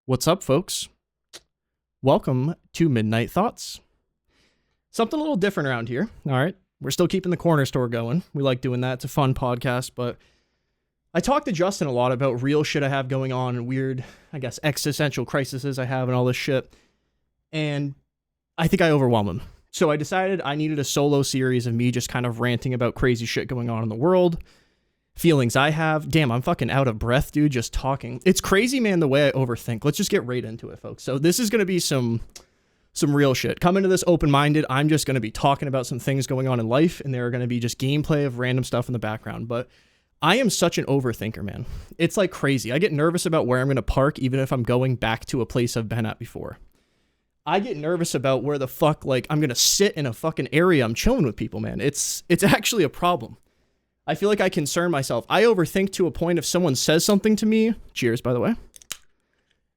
What's up, folks? Welcome to Midnight Thoughts. Something a little different around here, all right? We're still keeping the corner store going. We like doing that. It's a fun podcast, but I talked to Justin a lot about real shit I have going on and weird, I guess, existential crises I have and all this shit, and I think I overwhelm him. So I decided I needed a solo series of me just kind of ranting about crazy shit going on in the world, feelings I have. Damn, I'm fucking out of breath, dude, just talking. It's crazy, man, the way I overthink. Let's just get right into it, folks. So this is going to be some real shit. Come into this open-minded. I'm just going to be talking about some things going on in life, and there are going to be just gameplay of random stuff in the background. But I am such an overthinker, man. It's like crazy. I get nervous about where I'm going to park, even if I'm going back to a place I've been at before. I get nervous about where the fuck, like, I'm going to sit in a fucking area I'm chilling with people, man. It's actually a problem. I feel like I concern myself. I overthink to a point if someone says something to me. Cheers, by the way.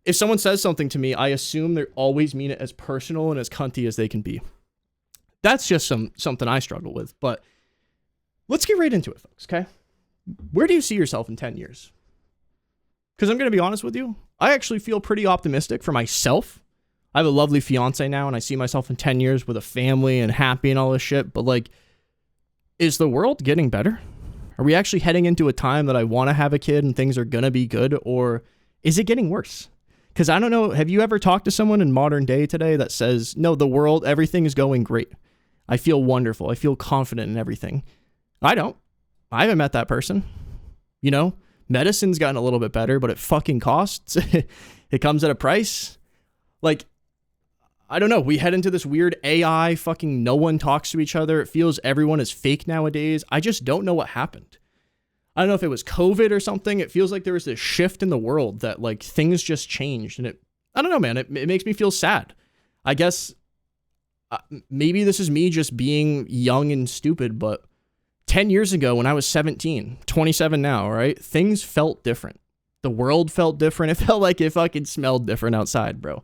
If someone says something to me, I assume they always mean it as personal and as cunty as they can be. That's just something I struggle with. But let's get right into it, folks, okay? Where do you see yourself in 10 years? Because I'm going to be honest with you. I actually feel pretty optimistic for myself. I have a lovely fiance now, and I see myself in 10 years with a family and happy and all this shit. But, like, is the world getting better? Are we actually heading into a time that I want to have a kid and things are going to be good? Or is it getting worse? Because I don't know. Have you ever talked to someone in modern day today that says, no, the world, everything is going great. I feel wonderful. I feel confident in everything. I don't. I haven't met that person. You know, medicine's gotten a little bit better, but it fucking costs. It comes at a price. Like, I don't know. We head into this weird AI fucking no one talks to each other. It feels everyone is fake nowadays. I just don't know what happened. I don't know if it was COVID or something. It feels like there was this shift in the world that, like, things just changed. And I don't know, man. It makes me feel sad. I guess maybe this is me just being young and stupid, but 10 years ago when I was 17, 27 now, right? Things felt different. The world felt different. It felt like it fucking smelled different outside, bro.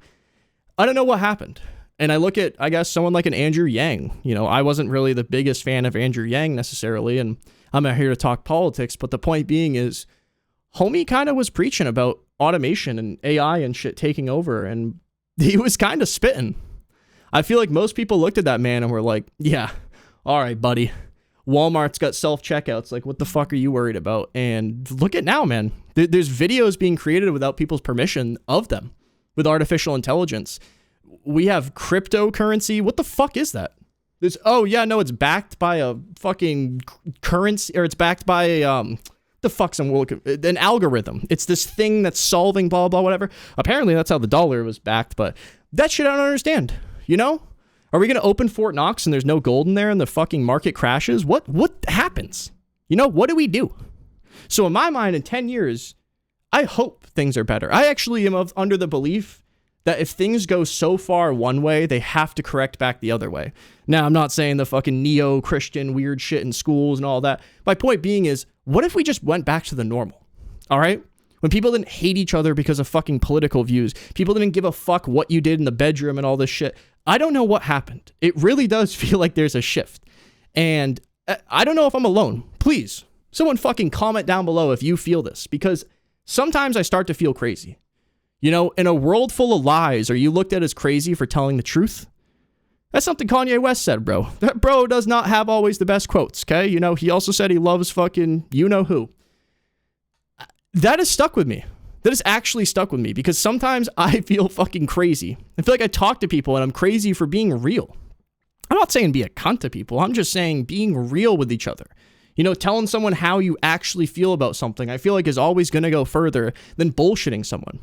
I don't know what happened. And I look at, I guess, someone like an Andrew Yang. You know, I wasn't really the biggest fan of Andrew Yang necessarily, and I'm not here to talk politics, but the point being is, homie kind of was preaching about automation and AI and shit taking over, and he was kind of spitting. I feel like most people looked at that man and were like, yeah, all right, buddy. Walmart's got self-checkouts. Like, what the fuck are you worried about? And look at now, man. There's videos being created without people's permission of them. With artificial intelligence. We have cryptocurrency. What the fuck is that? It's backed by a fucking currency, or it's backed by an algorithm. It's this thing that's solving blah, blah, whatever. Apparently that's how the dollar was backed, but that shit I don't understand. You know? Are we going to open Fort Knox and there's no gold in there and the fucking market crashes? What happens? You know, what do we do? So in my mind, in 10 years, I hope things are better. I actually am under the belief that if things go so far one way, they have to correct back the other way. Now, I'm not saying the fucking neo-Christian weird shit in schools and all that. My point being is, what if we just went back to the normal? All right? When people didn't hate each other because of fucking political views, people didn't give a fuck what you did in the bedroom and all this shit. I don't know what happened. It really does feel like there's a shift. And I don't know if I'm alone. Please, someone fucking comment down below if you feel this, because sometimes I start to feel crazy. You know, in a world full of lies, are you looked at as crazy for telling the truth? That's something Kanye West said, bro. That bro does not have always the best quotes, okay? You know, he also said he loves fucking you-know-who. That has stuck with me. That has actually stuck with me, because sometimes I feel fucking crazy. I feel like I talk to people and I'm crazy for being real. I'm not saying be a cunt to people. I'm just saying being real with each other. You know, telling someone how you actually feel about something, I feel like is always going to go further than bullshitting someone.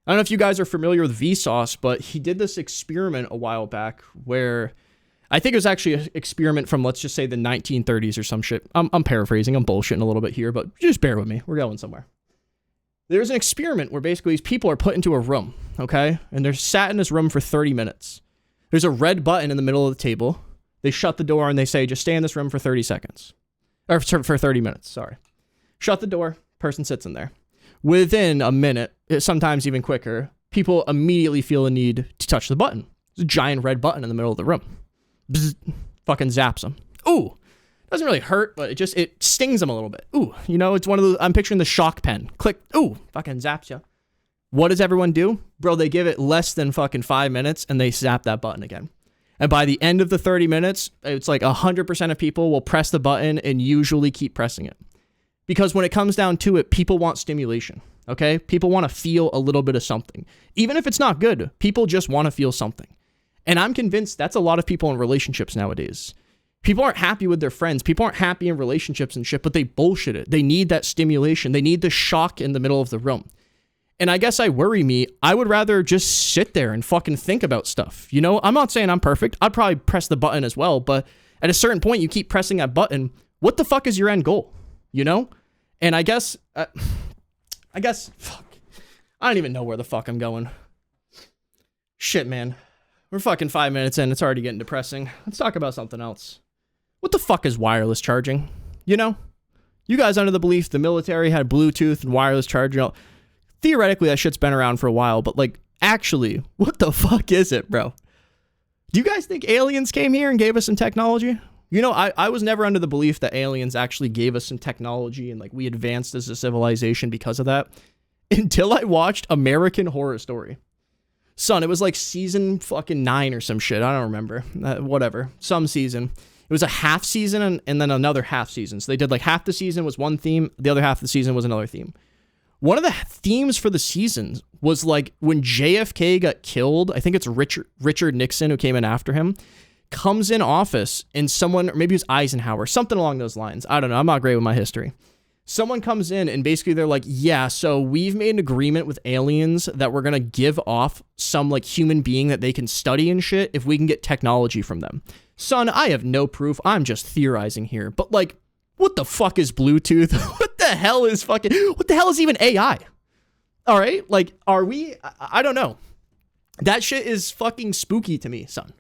I don't know if you guys are familiar with Vsauce, but he did this experiment a while back where I think it was actually an experiment from, let's just say, the 1930s or some shit. I'm paraphrasing. I'm bullshitting a little bit here, but just bear with me. We're going somewhere. There's an experiment where basically these people are put into a room, okay? And they're sat in this room for 30 minutes. There's a red button in the middle of the table. They shut the door and they say, just stay in this room for 30 seconds. Or for 30 minutes, sorry. Shut the door, person sits in there. Within a minute, sometimes even quicker, people immediately feel a need to touch the button. There's a giant red button in the middle of the room. Bzz, fucking zaps them. Ooh, doesn't really hurt, but it stings them a little bit. Ooh, you know, it's one of those, I'm picturing the shock pen. Click, ooh, fucking zaps you. What does everyone do? Bro, they give it less than fucking 5 minutes and they zap that button again. And by the end of the 30 minutes, it's like 100% of people will press the button and usually keep pressing it. Because when it comes down to it, people want stimulation, okay? People want to feel a little bit of something. Even if it's not good, people just want to feel something. And I'm convinced that's a lot of people in relationships nowadays. People aren't happy with their friends. People aren't happy in relationships and shit, but they bullshit it. They need that stimulation. They need the shock in the middle of the room. And I guess I would rather just sit there and fucking think about stuff. You know, I'm not saying I'm perfect. I'd probably press the button as well, but at a certain point, you keep pressing that button. What the fuck is your end goal? You know? And I guess, fuck. I don't even know where the fuck I'm going. Shit, man. We're fucking 5 minutes in. It's already getting depressing. Let's talk about something else. What the fuck is wireless charging? You know? You guys under the belief the military had Bluetooth and wireless charging. Theoretically, that shit's been around for a while, but like, actually, what the fuck is it, bro? Do you guys think aliens came here and gave us some technology? You know, I was never under the belief that aliens actually gave us some technology and like we advanced as a civilization because of that until I watched American Horror Story. Son, it was like season fucking 9 or some shit. I don't remember. Whatever. Some season. It was a half season and then another half season. So they did like half the season was one theme. The other half of the season was another theme. One of the themes for the seasons was like when JFK got killed, I think it's Richard Nixon who came in after him, comes in office and someone, or maybe it was Eisenhower, something along those lines. I don't know. I'm not great with my history. Someone comes in and basically they're like, yeah, so we've made an agreement with aliens that we're going to give off some like human being that they can study and shit if we can get technology from them. Son, I have no proof. I'm just theorizing here. But like, what the fuck is Bluetooth? What the hell is even AI? All right. Like, are we, I don't know. That shit is fucking spooky to me, son.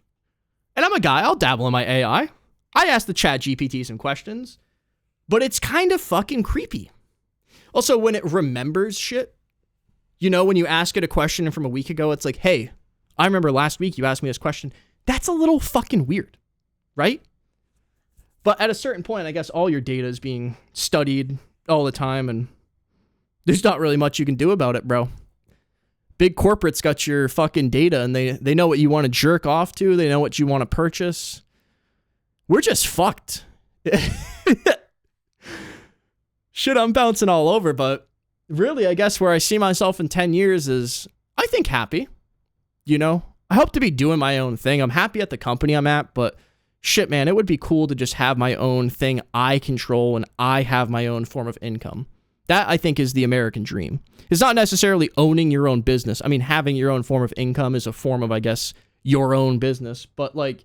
And I'm a guy, I'll dabble in my AI. I ask the chat GPT some questions, but it's kind of fucking creepy. Also, when it remembers shit, you know, when you ask it a question from a week ago, it's like, hey, I remember last week you asked me this question. That's a little fucking weird, right? But at a certain point, I guess all your data is being studied all the time, and there's not really much you can do about it, bro. Big corporates got your fucking data, and they know what you want to jerk off to. They know what you want to purchase. We're just fucked. Shit, I'm bouncing all over, but really, I guess where I see myself in 10 years is, I think, happy. You know? I hope to be doing my own thing. I'm happy at the company I'm at, but shit, man, it would be cool to just have my own thing I control and I have my own form of income. That, I think, is the American dream. It's not necessarily owning your own business. I mean, having your own form of income is a form of, I guess, your own business. But, like,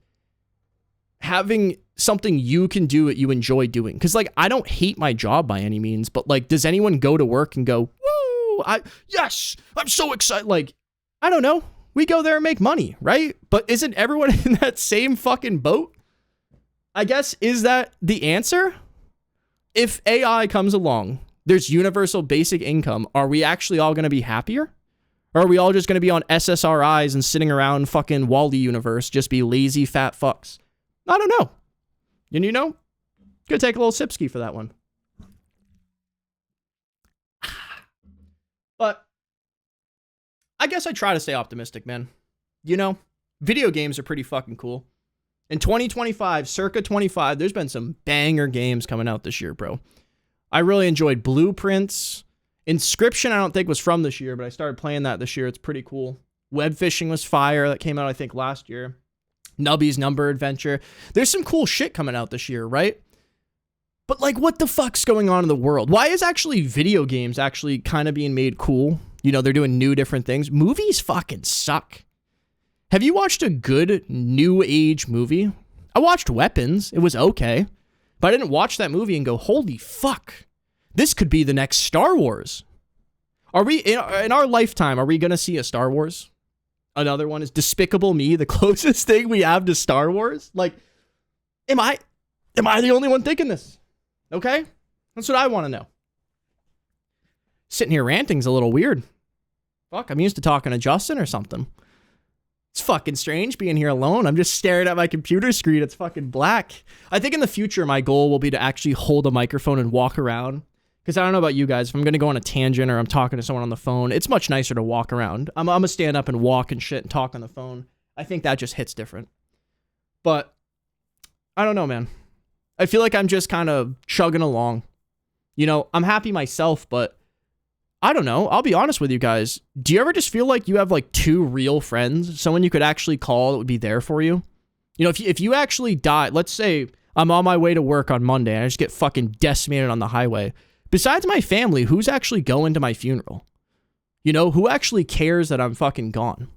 having something you can do that you enjoy doing. Because, like, I don't hate my job by any means. But, like, does anyone go to work and go, woo, yes, I'm so excited. Like, I don't know. We go there and make money, right? But isn't everyone in that same fucking boat? I guess, is that the answer? If AI comes along, there's universal basic income, are we actually all going to be happier? Or are we all just going to be on SSRIs and sitting around fucking Wally universe, just be lazy fat fucks? I don't know. And you know, gonna take a little sipski for that one. But I guess I try to stay optimistic, man. You know, video games are pretty fucking cool. In 2025, circa 25, there's been some banger games coming out this year, bro. I really enjoyed Blueprints. Inscription, I don't think was from this year, but I started playing that this year. It's pretty cool. Web Fishing was fire. That came out, I think, last year. Nubby's Number Adventure. There's some cool shit coming out this year, right? But, like, what the fuck's going on in the world? Why is actually video games actually kind of being made cool? You know, they're doing new different things. Movies fucking suck. Have you watched a good new age movie? I watched Weapons. It was okay. But I didn't watch that movie and go, holy fuck. This could be the next Star Wars. Are we, in our lifetime, are we going to see a Star Wars? Another one is Despicable Me, the closest thing we have to Star Wars? Like, am I the only one thinking this? Okay? That's what I want to know. Sitting here ranting's a little weird. Fuck, I'm used to talking to Justin or something. It's fucking strange being here alone. I'm just staring at my computer screen. It's fucking black. I think in the future, my goal will be to actually hold a microphone and walk around. Because I don't know about you guys, if I'm going to go on a tangent or I'm talking to someone on the phone, it's much nicer to walk around. I'm going to stand up and walk and shit and talk on the phone. I think that just hits different. But I don't know, man. I feel like I'm just kind of chugging along. You know, I'm happy myself, but I don't know. I'll be honest with you guys. Do you ever just feel like you have like two real friends? Someone you could actually call that would be there for you? You know, if you actually die, let's say I'm on my way to work on Monday and I just get fucking decimated on the highway. Besides my family, who's actually going to my funeral? You know, who actually cares that I'm fucking gone?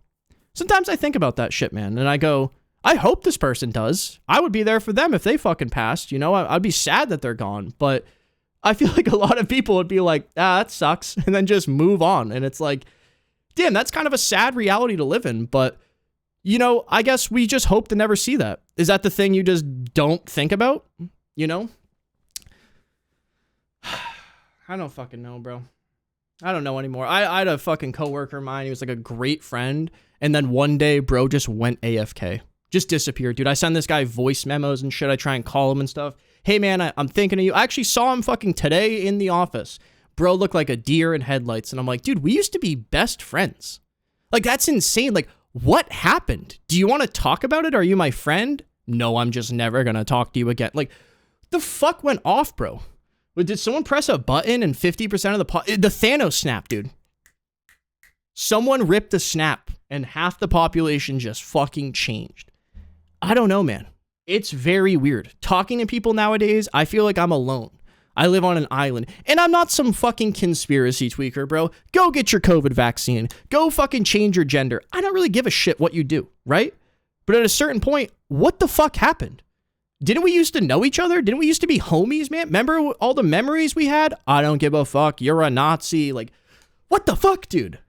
Sometimes I think about that shit, man, and I go, I hope this person does. I would be there for them if they fucking passed, you know? I'd be sad that they're gone, but I feel like a lot of people would be like, that sucks, and then just move on, and it's like, damn, that's kind of a sad reality to live in, but, you know, I guess we just hope to never see that. Is that the thing you just don't think about, you know? I don't fucking know, bro. I don't know anymore. I had a fucking coworker of mine. He was like a great friend. And then one day, bro just went AFK. Just disappeared, dude. I send this guy voice memos and shit. I try and call him and stuff. Hey, man, I'm thinking of you. I actually saw him fucking today in the office. Bro looked like a deer in headlights. And I'm like, dude, we used to be best friends. Like, that's insane. Like, what happened? Do you want to talk about it? Are you my friend? No, I'm just never going to talk to you again. Like, the fuck went off, bro? Did someone press a button and 50% of the Thanos snap, dude? Someone ripped a snap and half the population just fucking changed. I don't know, man. It's very weird. Talking to people nowadays, I feel like I'm alone. I live on an island, and I'm not some fucking conspiracy tweaker, bro. Go get your COVID vaccine. Go fucking change your gender. I don't really give a shit what you do, right? But at a certain point, what the fuck happened? Didn't we used to know each other? Didn't we used to be homies, man? Remember all the memories we had? I don't give a fuck. You're a Nazi. Like, what the fuck, dude?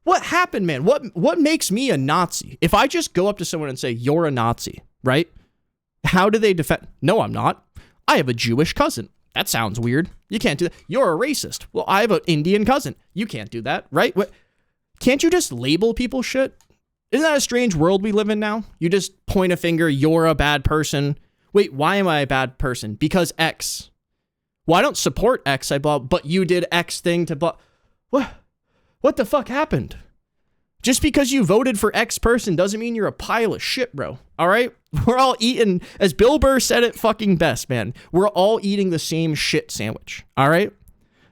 What happened, man? What makes me a Nazi? If I just go up to someone and say, you're a Nazi, right? How do they defend? No, I'm not. I have a Jewish cousin. That sounds weird. You can't do that. You're a racist. Well, I have an Indian cousin. You can't do that, right? What? Can't you just label people shit? Isn't that a strange world we live in now? You just point a finger, you're a bad person. Wait, why am I a bad person? Because X. Well, I don't support X, but you did X thing to blah. What the fuck happened? Just because you voted for X person doesn't mean you're a pile of shit, bro. All right? We're all eating, as Bill Burr said it fucking best, man. We're all eating the same shit sandwich. All right?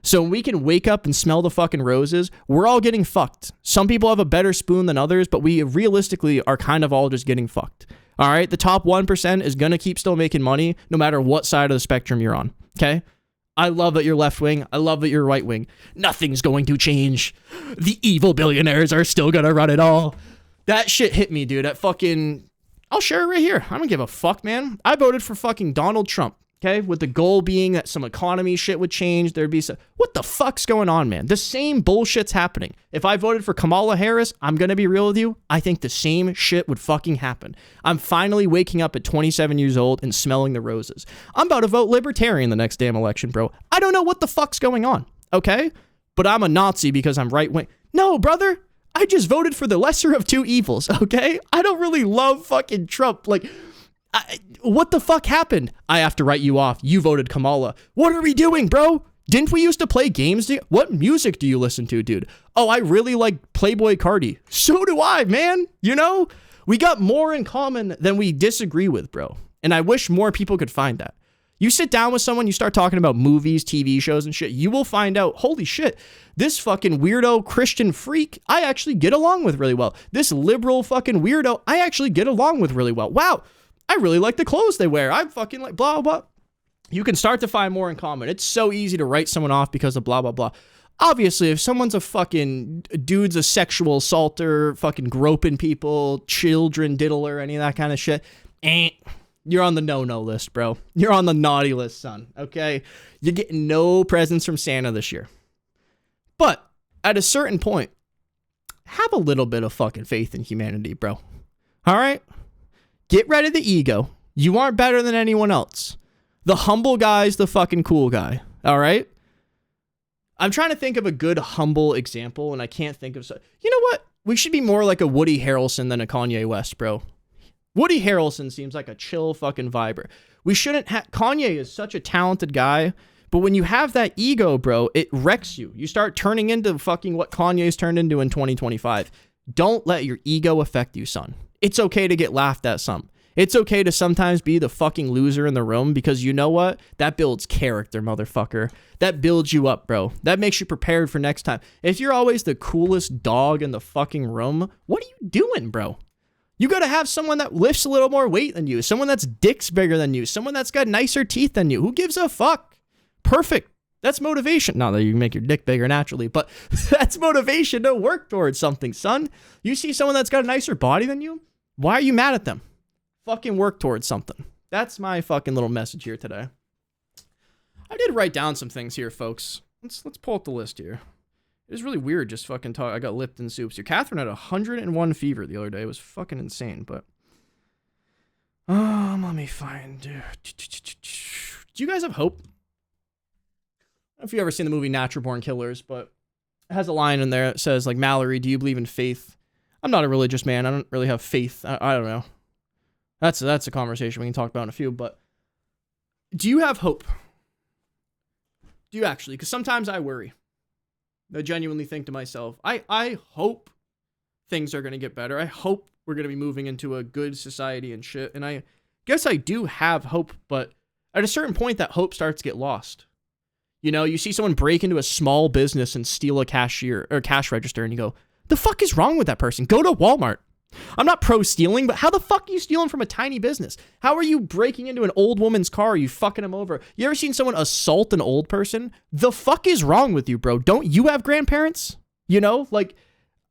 So we can wake up and smell the fucking roses. We're all getting fucked. Some people have a better spoon than others, but we realistically are kind of all just getting fucked. All right? The top 1% is going to keep still making money no matter what side of the spectrum you're on. Okay? I love that you're left wing. I love that you're right wing. Nothing's going to change. The evil billionaires are still going to run it all. That shit hit me, dude. That fucking... I'll share it right here. I don't give a fuck, man. I voted for fucking Donald Trump. Okay, with the goal being that some economy shit would change. There'd be some... What the fuck's going on, man? The same bullshit's happening. If I voted for Kamala Harris, I'm gonna be real with you, I think the same shit would fucking happen. I'm finally waking up at 27 years old and smelling the roses. I'm about to vote libertarian the next damn election, bro. I don't know what the fuck's going on, okay? But I'm a Nazi because I'm right wing. No, brother. I just voted for the lesser of two evils, okay? I don't really love fucking Trump. Like... what the fuck happened? I have to write you off. You voted Kamala. What are we doing, bro? Didn't we used to play games? What music do you listen to, dude? Oh, I really like Playboy Cardi. So do I, man. You know? We got more in common than we disagree with, bro. And I wish more people could find that. You sit down with someone, you start talking about movies, TV shows and shit, you will find out, holy shit, this fucking weirdo Christian freak, I actually get along with really well. This liberal fucking weirdo, I actually get along with really well. Wow. I really like the clothes they wear. I'm fucking like blah, blah. You can start to find more in common. It's so easy to write someone off because of blah, blah, blah. Obviously, if someone's a fucking dude's a sexual assaulter, fucking groping people, children diddler, any of that kind of shit, you're on the no-no list, bro. You're on the naughty list, son, okay? You're getting no presents from Santa this year. But at a certain point, have a little bit of fucking faith in humanity, bro. All right? Get rid of the ego. You aren't better than anyone else. The humble guy's the fucking cool guy. All right? I'm trying to think of a good humble example, and I can't think of... You know what? We should be more like a Woody Harrelson than a Kanye West, bro. Woody Harrelson seems like a chill fucking viber. We shouldn't have... Kanye is such a talented guy, But when you have that ego, bro, it wrecks you. You start turning into fucking what Kanye's turned into in 2025. Don't let your ego affect you, son. It's okay to get laughed at some. It's okay to sometimes be the fucking loser in the room, because you know what? That builds character, motherfucker. That builds you up, bro. That makes you prepared for next time. If you're always the coolest dog in the fucking room, what are you doing, bro? You got to have someone that lifts a little more weight than you, someone that's dick's bigger than you, someone that's got nicer teeth than you. Who gives a fuck? Perfect. That's motivation. Not that you make your dick bigger naturally, but that's motivation to work towards something, son. You see someone that's got a nicer body than you? Why are you mad at them? Fucking work towards something. That's my fucking little message here today. I did write down some things here, folks. Let's pull up the list here. It was really weird just fucking talk. I got Lipton soups here. Catherine had 101 fever the other day. It was fucking insane, but... let me find... Do you guys have hope? I don't know if you've ever seen the movie Natural Born Killers, but it has a line in there that says, like, Mallory, do you believe in faith? I'm not a religious man. I don't really have faith. I don't know. That's a conversation we can talk about in a few, but do you have hope? Do you actually? Because sometimes I worry. I genuinely think to myself, I hope things are going to get better. I hope we're going to be moving into a good society and shit. And I guess I do have hope, but at a certain point, that hope starts to get lost. You know, you see someone break into a small business and steal a cashier or cash register, and you go, the fuck is wrong with that person? Go to Walmart. I'm not pro stealing, but how the fuck are you stealing from a tiny business? How are you breaking into an old woman's car? Are you fucking them over? You ever seen someone assault an old person? The fuck is wrong with you, bro? Don't you have grandparents? You know, like,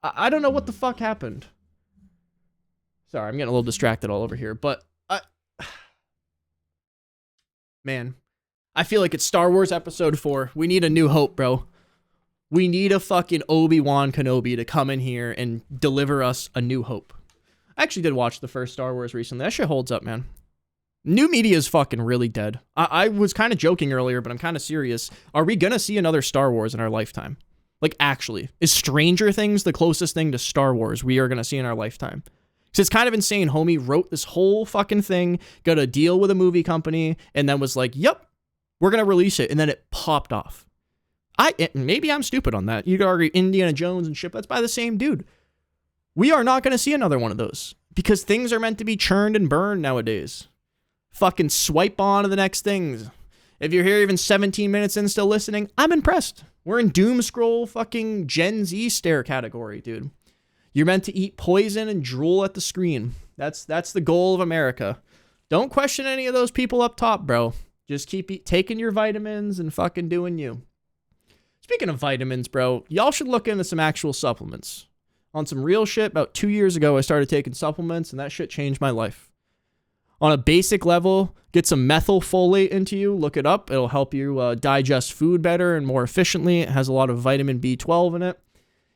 I don't know what the fuck happened. Sorry, I'm getting a little distracted all over here, but man, I feel like it's Star Wars Episode 4. We need a new hope, bro. We need a fucking Obi-Wan Kenobi to come in here and deliver us a new hope. I actually did watch the first Star Wars recently. That shit holds up, man. New media is fucking really dead. I was kind of joking earlier, but I'm kind of serious. Are we gonna see another Star Wars in our lifetime? Like, actually. Is Stranger Things the closest thing to Star Wars we are gonna see in our lifetime? Because it's kind of insane. Homie wrote this whole fucking thing, got a deal with a movie company, and then was like, yep, we're gonna release it. And then it popped off. Maybe I'm stupid on that. You could argue Indiana Jones and shit, that's by the same dude. We are not going to see another one of those because things are meant to be churned and burned nowadays. Fucking swipe on to the next things. If you're here even 17 minutes in still listening, I'm impressed. We're in doom scroll fucking Gen Z stare category, dude. You're meant to eat poison and drool at the screen. That's the goal of America. Don't question any of those people up top, bro. Just keep taking your vitamins and fucking doing you. Speaking of vitamins, bro, y'all should look into some actual supplements. On some real shit, about 2 years ago, I started taking supplements, and that shit changed my life. On a basic level, get some methylfolate into you. Look it up. It'll help you digest food better and more efficiently. It has a lot of vitamin B12 in it.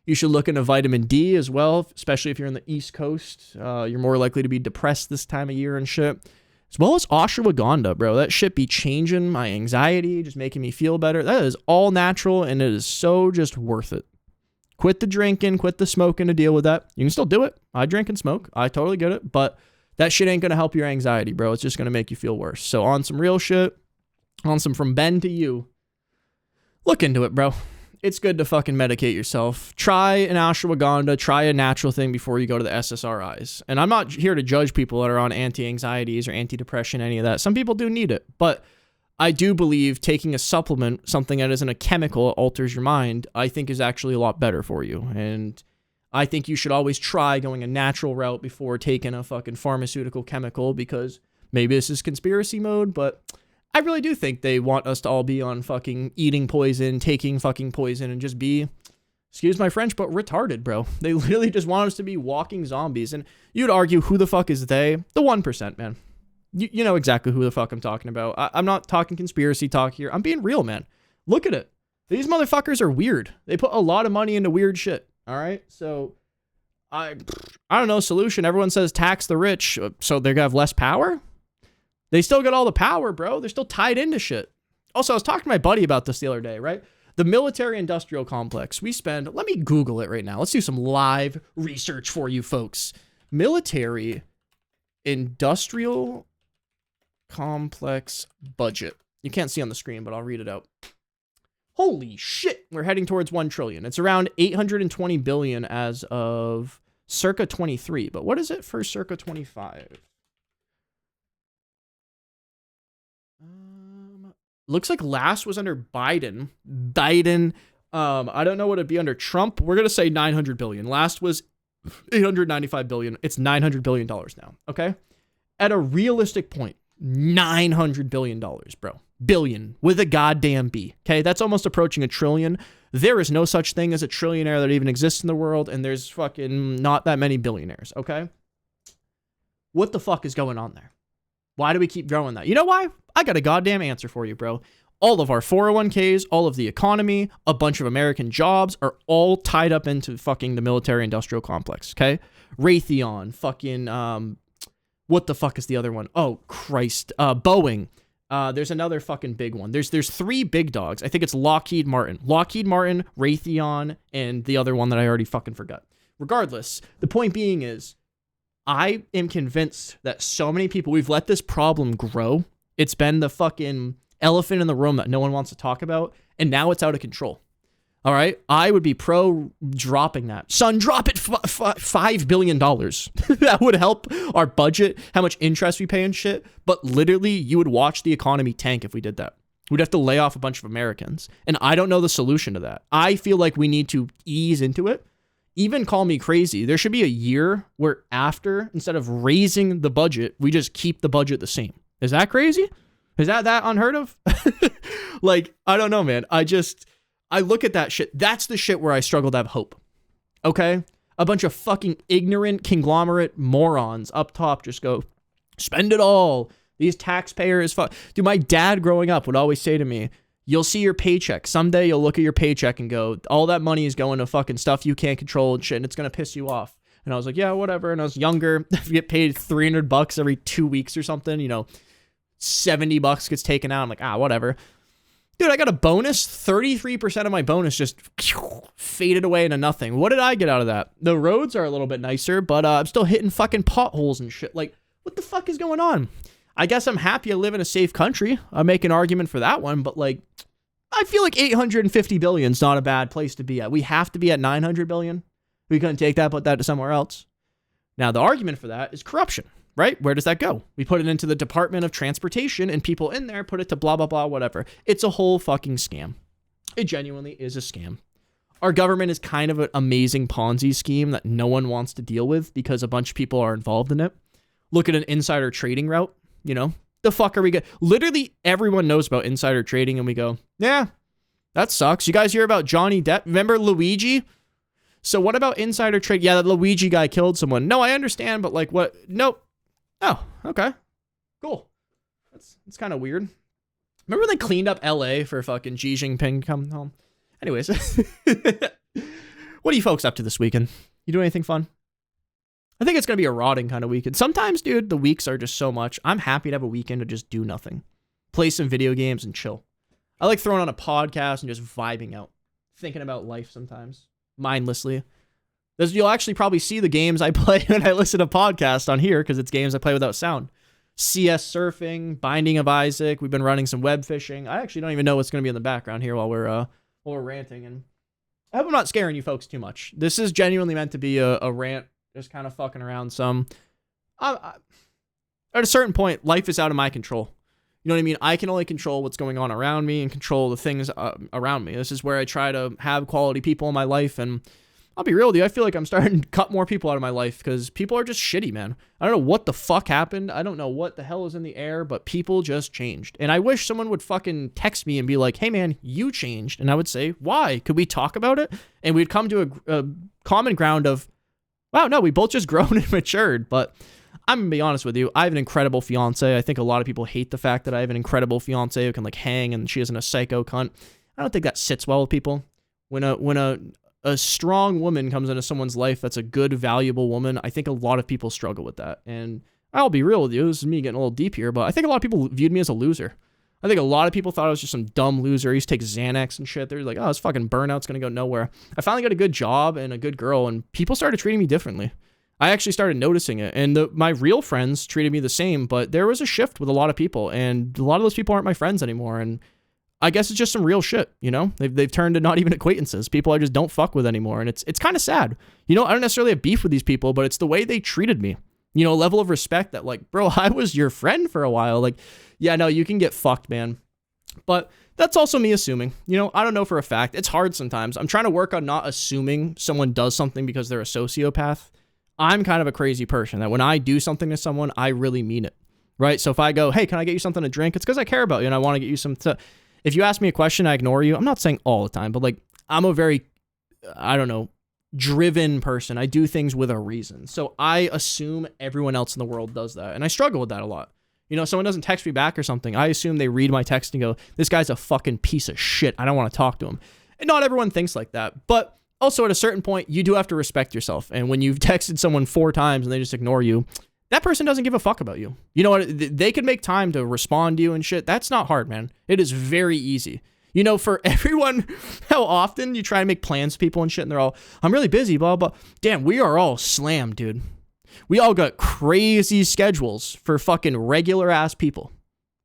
You should look into vitamin D as well, especially if you're in the East Coast. You're more likely to be depressed this time of year and shit. As well as ashwagandha, bro. That shit be changing my anxiety, just making me feel better. That is all natural, and it is so just worth it. Quit the drinking, quit the smoking to deal with that. You can still do it. I drink and smoke. I totally get it. But that shit ain't going to help your anxiety, bro. It's just going to make you feel worse. So on some real shit, on some from Ben to you, look into it, bro. It's good to fucking medicate yourself. Try an ashwagandha, try a natural thing before you go to the SSRIs. And I'm not here to judge people that are on anti-anxieties or antidepressant, any of that. Some people do need it. But I do believe taking a supplement, something that isn't a chemical, alters your mind, I think is actually a lot better for you. And I think you should always try going a natural route before taking a fucking pharmaceutical chemical, because maybe this is conspiracy mode, but I really do think they want us to all be on fucking eating poison, taking fucking poison, and just be, excuse my French, but retarded, bro. They literally just want us to be walking zombies. And you'd argue, who the fuck is they? The 1%, man. You know exactly who the fuck I'm talking about. I'm not talking conspiracy talk here. I'm being real, man. Look at it. These motherfuckers are weird. They put a lot of money into weird shit. All right? So, I don't know, solution. Everyone says tax the rich, so they're gonna have less power? They still got all the power, bro. They're still tied into shit. Also, I was talking to my buddy about this the other day, right? The military-industrial complex. We spend, let me Google it right now. Let's do some live research for you folks. Military-industrial complex budget. You can't see on the screen, but I'll read it out. Holy shit, we're heading towards 1 trillion. It's around 820 billion as of circa 23, but what is it for circa 25? Looks like last was under Biden. I don't know what it'd be under Trump. We're gonna say 900 billion. Last was 895 billion. It's 900 billion dollars now. Okay, at a realistic point, 900 billion dollars, bro. Billion with a goddamn B. Okay, that's almost approaching a trillion. There is no such thing as a trillionaire that even exists in the world, and there's fucking not that many billionaires. Okay, what the fuck is going on there? Why do we keep growing that? You know why? I got a goddamn answer for you, bro. All of our 401ks, all of the economy, a bunch of American jobs are all tied up into fucking the military industrial complex, okay? Raytheon, fucking, what the fuck is the other one? Oh, Christ. Boeing. There's another fucking big one. There's 3 big dogs. I think it's Lockheed Martin, Raytheon, and the other one that I already fucking forgot. Regardless, the point being is, I am convinced that so many people, we've let this problem grow. It's been the fucking elephant in the room that no one wants to talk about, and now it's out of control. All right? I would be pro dropping that. Son, drop it $5 billion. That would help our budget, how much interest we pay and shit. But literally, you would watch the economy tank if we did that. We'd have to lay off a bunch of Americans. And I don't know the solution to that. I feel like we need to ease into it. Even call me crazy. There should be a year where after, instead of raising the budget, we just keep the budget the same. Is that crazy? Is that unheard of? Like, I don't know, man. I look at that shit. That's the shit where I struggle to have hope. Okay? A bunch of fucking ignorant conglomerate morons up top just go, spend it all. These taxpayers, Dude, my dad growing up would always say to me, you'll see your paycheck. Someday you'll look at your paycheck and go, all that money is going to fucking stuff you can't control and shit, and it's going to piss you off. And I was like, yeah, whatever. And I was younger. I get paid $300 every 2 weeks or something. You know, $70 gets taken out. I'm like, whatever. Dude, I got a bonus. 33% of my bonus just faded away into nothing. What did I get out of that? The roads are a little bit nicer, but I'm still hitting fucking potholes and shit. Like, what the fuck is going on? I guess I'm happy I live in a safe country. I make an argument for that one, but like, I feel like 850 billion is not a bad place to be at. We have to be at 900 billion. We couldn't take that, put that to somewhere else. Now, the argument for that is corruption, right? Where does that go? We put it into the Department of Transportation, and people in there put it to blah, blah, blah, whatever. It's a whole fucking scam. It genuinely is a scam. Our government is kind of an amazing Ponzi scheme that no one wants to deal with because a bunch of people are involved in it. Look at an insider trading route. You know, the fuck are we going? Literally everyone knows about insider trading, and we go, yeah, that sucks. You guys hear about Johnny Depp? Remember Luigi? So what about insider trade? Yeah, that Luigi guy killed someone. No, I understand, but like what? Nope. Oh, okay. Cool. It's kind of weird. Remember when they cleaned up LA for fucking Xi Jinping coming home? Anyways, what are you folks up to this weekend? You do anything fun? I think it's going to be a rotting kind of weekend. Sometimes, dude, the weeks are just so much. I'm happy to have a weekend to just do nothing. Play some video games and chill. I like throwing on a podcast and just vibing out. Thinking about life sometimes. Mindlessly. You'll actually probably see the games I play when I listen to podcasts on here because it's games I play without sound. CS Surfing, Binding of Isaac. We've been running some web fishing. I actually don't even know what's going to be in the background here while we're ranting. And I hope I'm not scaring you folks too much. This is genuinely meant to be a rant. Just kind of fucking around some. At a certain point, life is out of my control. You know what I mean? I can only control what's going on around me and control the things around me. This is where I try to have quality people in my life. And I'll be real with you. I feel like I'm starting to cut more people out of my life because people are just shitty, man. I don't know what the fuck happened. I don't know what the hell is in the air, but people just changed. And I wish someone would fucking text me and be like, hey, man, you changed. And I would say, why? Could we talk about it? And we'd come to a common ground of, wow, no, we both just grown and matured. But I'm going to be honest with you. I have an incredible fiance. I think a lot of people hate the fact that I have an incredible fiance who can like hang and she isn't a psycho cunt. I don't think that sits well with people. When a strong woman comes into someone's life that's a good, valuable woman, I think a lot of people struggle with that. And I'll be real with you. This is me getting a little deep here, but I think a lot of people viewed me as a loser. I think a lot of people thought I was just some dumb loser. I used to take Xanax and shit. They're like, oh, this fucking burnout's going to go nowhere. I finally got a good job and a good girl, and people started treating me differently. I actually started noticing it, and my real friends treated me the same, but there was a shift with a lot of people, and a lot of those people aren't my friends anymore, and I guess it's just some real shit, you know? They've turned to not even acquaintances, people I just don't fuck with anymore, and it's kind of sad. You know, I don't necessarily have beef with these people, but it's the way they treated me. You know, a level of respect that, like, bro, I was your friend for a while. Like, yeah, no, you can get fucked, man. But that's also me assuming. You know, I don't know for a fact. It's hard sometimes. I'm trying to work on not assuming someone does something because they're a sociopath. I'm kind of a crazy person that when I do something to someone, I really mean it, right? So if I go, hey, can I get you something to drink? It's because I care about you and I want to get you some. If you ask me a question, I ignore you. I'm not saying all the time, but like I'm a very, I don't know, driven person. I do things with a reason. So I assume everyone else in the world does that. And I struggle with that a lot. You know, someone doesn't text me back or something. I assume they read my text and go, this guy's a fucking piece of shit. I don't want to talk to him. And not everyone thinks like that. But also, at a certain point, you do have to respect yourself. And when you've texted someone 4 times and they just ignore you, that person doesn't give a fuck about you. You know what? They could make time to respond to you and shit. That's not hard, man. It is very easy. You know, for everyone, how often you try to make plans with people and shit, and they're all, I'm really busy, blah, blah. Damn, we are all slammed, dude. We all got crazy schedules for fucking regular ass people.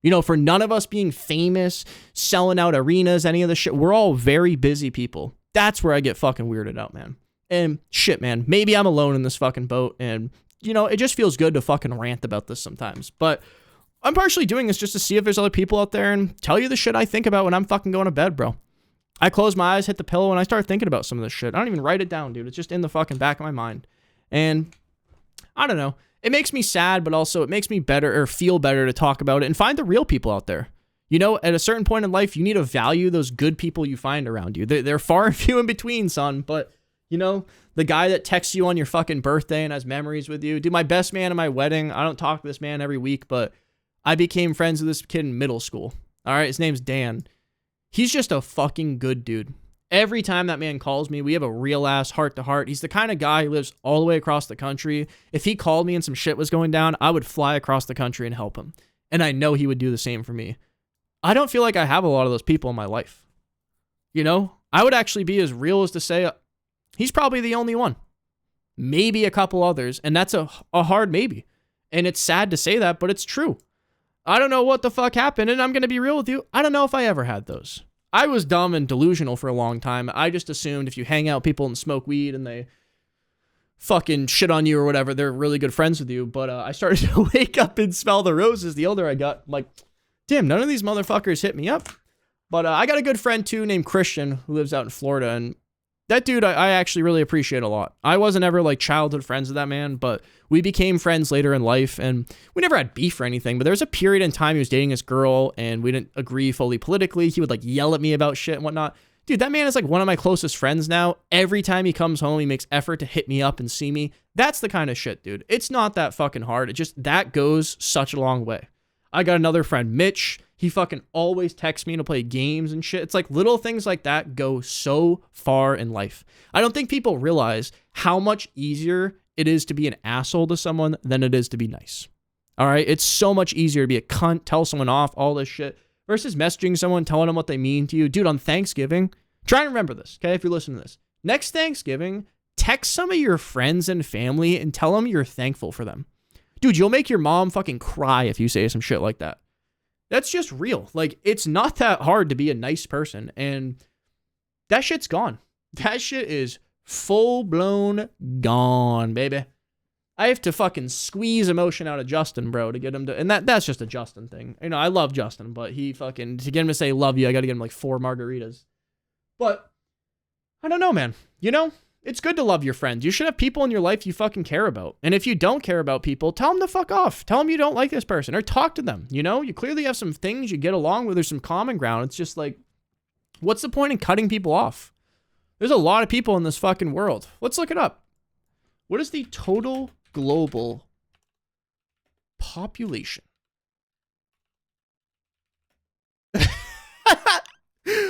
You know, for none of us being famous, selling out arenas, any of the shit, we're all very busy people. That's where I get fucking weirded out, man. And shit, man, maybe I'm alone in this fucking boat. And, you know, it just feels good to fucking rant about this sometimes. But I'm partially doing this just to see if there's other people out there and tell you the shit I think about when I'm fucking going to bed, bro. I close my eyes, hit the pillow, and I start thinking about some of this shit. I don't even write it down, dude. It's just in the fucking back of my mind. And I don't know. It makes me sad, but also it makes me better or feel better to talk about it and find the real people out there. You know, at a certain point in life, you need to value those good people you find around you. They're far and few in between, son. But, you know, the guy that texts you on your fucking birthday and has memories with you. Dude, my best man at my wedding, I don't talk to this man every week, but I became friends with this kid in middle school. All right, his name's Dan. He's just a fucking good dude. Every time that man calls me, we have a real ass heart to heart. He's the kind of guy who lives all the way across the country. If he called me and some shit was going down, I would fly across the country and help him. And I know he would do the same for me. I don't feel like I have a lot of those people in my life. You know, I would actually be as real as to say he's probably the only one. Maybe a couple others, and that's a hard maybe. And it's sad to say that, but it's true. I don't know what the fuck happened, and I'm going to be real with you. I don't know if I ever had those. I was dumb and delusional for a long time. I just assumed if you hang out with people and smoke weed and they fucking shit on you or whatever, they're really good friends with you. But I started to wake up and smell the roses the older I got. I'm like, damn, none of these motherfuckers hit me up. But I got a good friend too named Christian who lives out in Florida. And that dude, I actually really appreciate a lot. I wasn't ever like childhood friends with that man, but we became friends later in life. And we never had beef or anything. But there was a period in time he was dating this girl and we didn't agree fully politically. He would like yell at me about shit and whatnot. Dude, that man is like one of my closest friends now. Every time he comes home, he makes effort to hit me up and see me. That's the kind of shit, dude. It's not that fucking hard. It just, that goes such a long way. I got another friend, Mitch. He fucking always texts me to play games and shit. It's like little things like that go so far in life. I don't think people realize how much easier it is to be an asshole to someone than it is to be nice. All right? It's so much easier to be a cunt, tell someone off, all this shit, versus messaging someone, telling them what they mean to you. Dude, on Thanksgiving, try and remember this, okay, if you're listening to this. Next Thanksgiving, text some of your friends and family and tell them you're thankful for them. Dude, you'll make your mom fucking cry if you say some shit like that. That's just real. Like, it's not that hard to be a nice person. And that shit's gone. That shit is full-blown gone, baby. I have to fucking squeeze emotion out of Justin, bro, to get him to... And that's just a Justin thing. You know, I love Justin, but he fucking... To get him to say love you, I gotta get him like 4 margaritas. But, I don't know, man. You know? It's good to love your friends. You should have people in your life you fucking care about. And if you don't care about people, tell them to fuck off. Tell them you don't like this person or talk to them. You know, you clearly have some things you get along with. There's some common ground. It's just like, what's the point in cutting people off? There's a lot of people in this fucking world. Let's look it up. What is the total global population?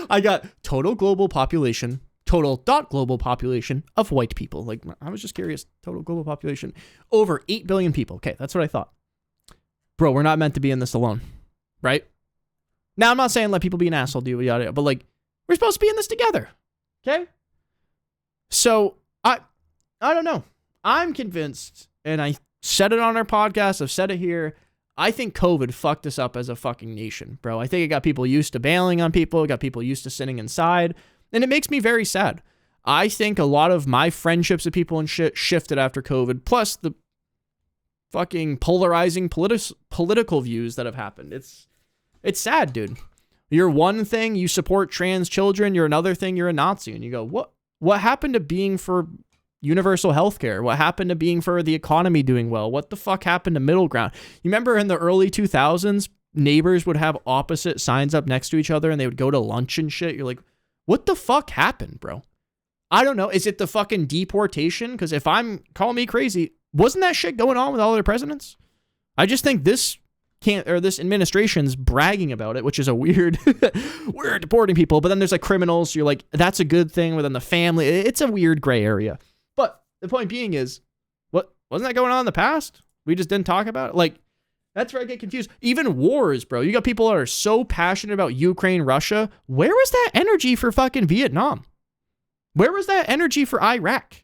I got total global population. Total.global population of white people. Like, I was just curious. Total global population. Over 8 billion people. Okay, that's what I thought. Bro, we're not meant to be in this alone. Right? Now, I'm not saying let people be an asshole, yada, yada, but like, we're supposed to be in this together. Okay? So, I don't know. I'm convinced, and I said it on our podcast, I've said it here, I think COVID fucked us up as a fucking nation, bro. I think it got people used to bailing on people, it got people used to sitting inside, and it makes me very sad. I think a lot of my friendships with people and shit shifted after COVID, plus the fucking polarizing political views that have happened. It's sad, dude. You're one thing, you support trans children, you're another thing, you're a Nazi, and you go, what happened to being for universal healthcare? What happened to being for the economy doing well? What the fuck happened to middle ground? You remember in the early 2000s, neighbors would have opposite signs up next to each other and they would go to lunch and shit. You're like, what the fuck happened, bro? I don't know. Is it the fucking deportation? Because if I'm calling me crazy, wasn't that shit going on with all their presidents? I just think this administration's bragging about it, which is a weird, we're deporting people. But then there's like criminals. You're like, that's a good thing within the family. It's a weird gray area. But the point being is, what wasn't that going on in the past? We just didn't talk about it. Like, that's where I get confused. Even wars, bro. You got people that are so passionate about Ukraine, Russia. Where was that energy for fucking Vietnam? Where was that energy for Iraq?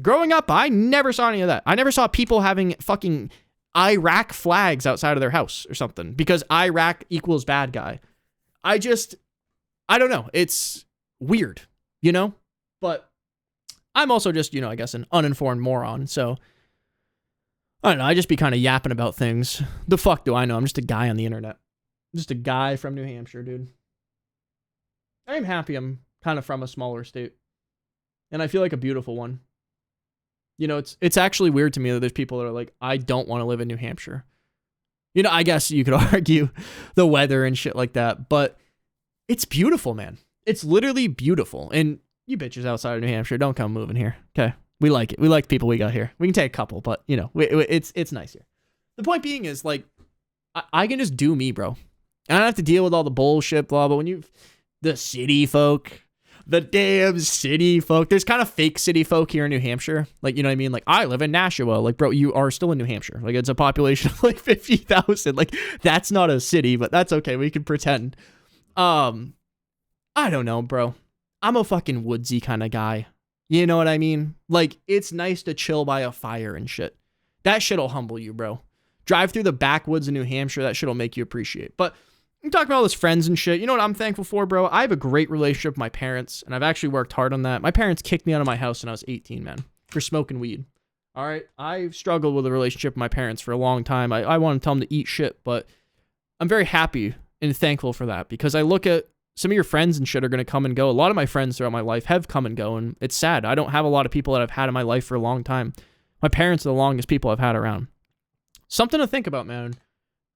Growing up, I never saw any of that. I never saw people having fucking Iraq flags outside of their house or something because Iraq equals bad guy. I don't know. It's weird, you know? But I'm also just, I guess an uninformed moron. So, I don't know. I just be kind of yapping about things. The fuck do I know? I'm just a guy on the internet. I'm just a guy from New Hampshire, dude. I'm happy I'm kind of from a smaller state. And I feel like a beautiful one. It's actually weird to me that there's people that are like, I don't want to live in New Hampshire. I guess you could argue the weather and shit like that, but it's beautiful, man. It's literally beautiful. And you bitches outside of New Hampshire, don't come moving here. Okay. We like it. We like the people we got here. We can take a couple, but it's nice here. The point being is like, I can just do me, bro. I don't have to deal with all the bullshit, blah, but the city folk, the damn city folk. There's kind of fake city folk here in New Hampshire. Like, you know what I mean? Like, I live in Nashua. Like, bro, you are still in New Hampshire. Like, it's a population of like 50,000. Like, that's not a city, but that's okay. We can pretend. I don't know, bro. I'm a fucking woodsy kind of guy. You know what I mean? Like, it's nice to chill by a fire and shit. That shit'll humble you, bro. Drive through the backwoods of New Hampshire. That shit'll make you appreciate. But I'm talking about all this friends and shit. You know what I'm thankful for, bro? I have a great relationship with my parents, and I've actually worked hard on that. My parents kicked me out of my house when I was 18, man, for smoking weed. All right? I've struggled with a relationship with my parents for a long time. I want to tell them to eat shit, but I'm very happy and thankful for that because I look at some of your friends and shit are going to come and go. A lot of my friends throughout my life have come and go, and it's sad. I don't have a lot of people that I've had in my life for a long time. My parents are the longest people I've had around. Something to think about, man.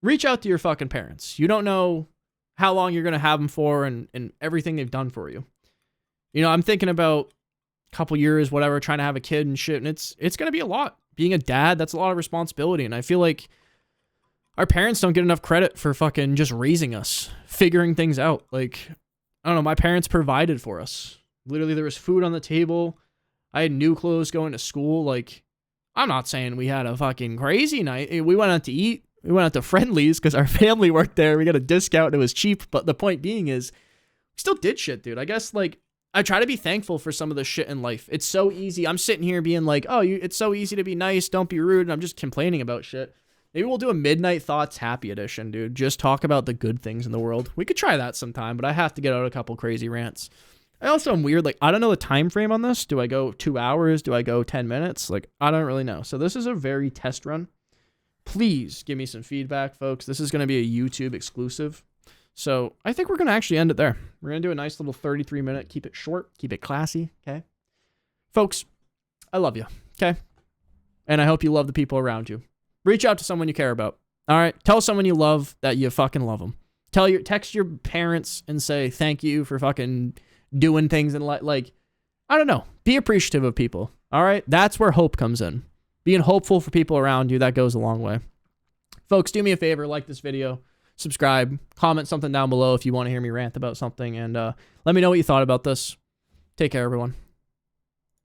Reach out to your fucking parents. You don't know how long you're going to have them for and everything they've done for you. I'm thinking about a couple years, whatever, trying to have a kid and shit, and it's going to be a lot. Being a dad, that's a lot of responsibility, and I feel like our parents don't get enough credit for fucking just raising us, figuring things out. Like, I don't know, my parents provided for us. Literally, there was food on the table. I had new clothes going to school. Like, I'm not saying we had a fucking crazy night. We went out to eat. We went out to Friendly's because our family worked there. We got a discount and it was cheap. But the point being is, we still did shit, dude. I guess, like, I try to be thankful for some of the shit in life. It's so easy. I'm sitting here being like, it's so easy to be nice. Don't be rude. And I'm just complaining about shit. Maybe we'll do a Midnight Thoughts Happy Edition, dude. Just talk about the good things in the world. We could try that sometime, but I have to get out a couple crazy rants. I also am weird. Like, I don't know the time frame on this. Do I go 2 hours? Do I go 10 minutes? Like, I don't really know. So this is a very test run. Please give me some feedback, folks. This is going to be a YouTube exclusive. So I think we're going to actually end it there. We're going to do a nice little 33-minute. Keep it short. Keep it classy. Okay? Folks, I love you. Okay? And I hope you love the people around you. Reach out to someone you care about. All right? Tell someone you love that you fucking love them. Text your parents and say thank you for fucking doing things and like, I don't know. Be appreciative of people. All right? That's where hope comes in. Being hopeful for people around you, that goes a long way. Folks, do me a favor, like this video, subscribe, comment something down below if you want to hear me rant about something, and let me know what you thought about this. Take care, everyone.